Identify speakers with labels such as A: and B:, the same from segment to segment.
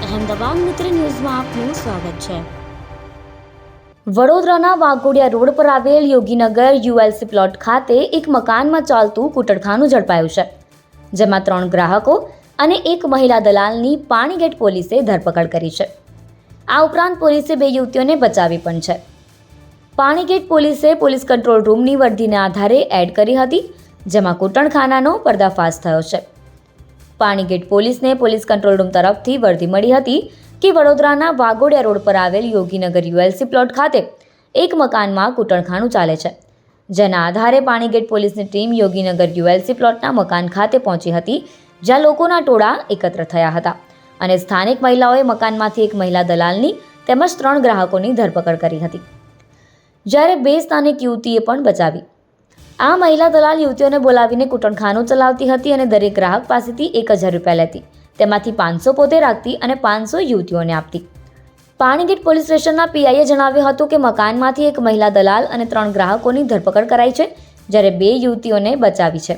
A: અહેમદાબાદ મિત્ર ન્યૂઝમાં આપનું સ્વાગત છે। વડોદરાના વાઘોડિયા રોડ પર આવેલ યોગીનગર યુએલસી પ્લોટ ખાતે એક મકાનમાં ચાલતું કૂટણખાનું ઝડપાયું છે, જેમાં 3 ગ્રાહકો અને એક મહિલા દલાલની પાણીગેટ પોલીસે ધરપકડ કરી છે। આ ઉપરાંત પોલીસે 2 યુવતીઓને બચાવી પણ છે। પાણીગેટ પોલીસે પોલીસ કંટ્રોલ રૂમની વર્દીના આધારે એડ કરી હતી, જેમાં કૂટણખાનાનો પર્દાફાશ થયો છે। પાણીગેટ પોલીસને પોલીસ કંટ્રોલ રૂમ તરફથી વર્દી મળી હતી કે વડોદરાના વાઘોડિયા રોડ પર આવેલ યોગીનગર યુએલસી પ્લોટ ખાતે એક મકાનમાં કૂટણખાનું ચાલે છે, જેના આધારે પાણીગેટ પોલીસની ટીમ યોગીનગર યુએલસી પ્લોટના મકાન ખાતે પહોંચી હતી, જ્યાં લોકોના ટોળા એકત્ર થયા હતા અને સ્થાનિક મહિલાઓએ મકાનમાંથી એક મહિલા દલાલની તેમજ 3 ગ્રાહકોની ધરપકડ કરી હતી, જ્યારે 2 સ્થાનિક યુવતીએ પણ બચાવી। આ મહિલા દલાલ યુવતીઓને બોલાવીને કૂટણખાનું ચલાવતી હતી અને દરેક ગ્રાહક પાસેથી 1000 રૂપિયા લેતી, તેમાંથી 500 પોતે રાખતી અને 500 યુવતીઓને આપતી। પાણીગેટ પોલીસ સ્ટેશનના પીઆઈએ જણાવ્યું હતું કે મકાનમાંથી એક મહિલા દલાલ અને 3 ગ્રાહકોની ધરપકડ કરાઈ છે, જ્યારે 2 યુવતીઓને બચાવી છે।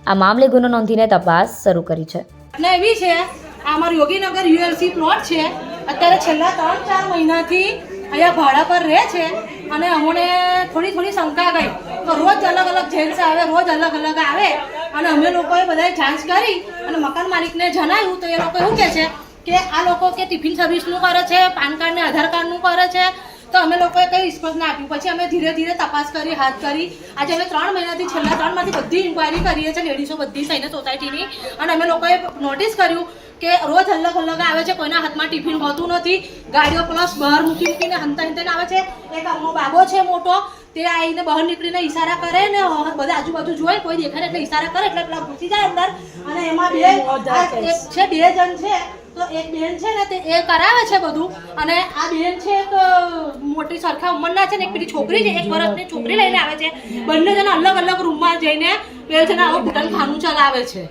A: આ મામલે ગુનો નોંધીને તપાસ શરૂ કરી છે।
B: એવી છે આ અમારો યોગીનગર યુએલસી પ્લોટ છે। અત્યારે છેલ્લા 3-4 મહિનાથી અહીંયા ભાડા પર રહે છે અને અમને થોડી શંકા ગઈ તો રોજ અલગ અલગ જેન્ટ્સ આવે, રોજ અલગ અલગ આવે અને અમે લોકોએ બધાએ જાંચ કરી અને મકાન માલિકને જણાવ્યું તો એ લોકો એવું કહે છે કે આ લોકો કે ટિફિન સર્વિસનું કરે છે, પાન કાર્ડ ને આધાર કાર્ડનું કરે છે, તો અમે લોકોએ કંઈ રિસ્પોન્સ ના આપ્યું। પછી અમે ધીરે ધીરે તપાસ કરી, હાથ કરી। આજે અમે 3 મહિનાથી છેલ્લા 3 માંથી બધી ઇન્ક્વાયરી કરીએ છીએ, લેડીઝો બધી થઈને સોસાયટીની, અને અમે લોકોએ નોટિસ કર્યું કે રોજ અલગ અલગ આવે છે, કોઈના હાથમાં ટિફિન હોતું નથી, ગાડીઓ પ્લસ બહાર મૂકીને હંતાઈને આવે છે। એક અમારો બાબો છે મોટો, તે આવીને બહાર નીકળીને ઈશારા કરે ને બધા આજુબાજુ જોઈ કોઈ દેખાય એટલે ઈશારા કરે એટલે પેલા ઘૂસી જાય અંદર, અને એમાં 2 જણ છે તો એક બેન છે ને તે એ કરાવે છે બધું, અને આ બેન છે એક મોટી સરખા ઉંમરના છે ને એક પેલી છોકરી છે, 1 વર્ષની છોકરી લઈને આવે છે। બંને જણા અલગ અલગ રૂમમાં જઈને 2 જણા આવું કૂટણખાનું ચલાવે છે।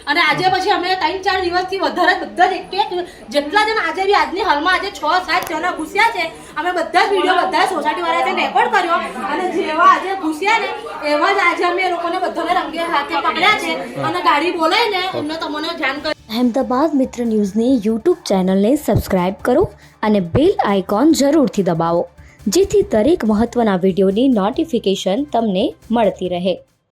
B: અને આજે પછી અમે 3-4 દિવસથી વધારે બધા જ એક જેટલા જણા આજે બી આજની હાલમાં આજે 6-7 જણા ઘૂસ્યા છે। અમે બધા જ વિડીયો બધા સોસાયટી વાળાને રેકોર્ડ કર્યો અને જેવા આજે ઘૂસ્યા ને એવા જ આજે અમે લોકોને બધાને રંગે હાથે પકડ્યા છે અને ગાડી બોલાવીને અમને તમને જાણ કરી।
A: અહેમદાબાદ મિત્ર ન્યૂઝની યુટ્યુબ ચેનલને સબસ્ક્રાઇબ કરો અને બેલ આઇકોન જરૂરથી દબાવો, જેથી દરેક મહત્ત્વના વિડીયોની નોટિફિકેશન તમને મળતી રહે।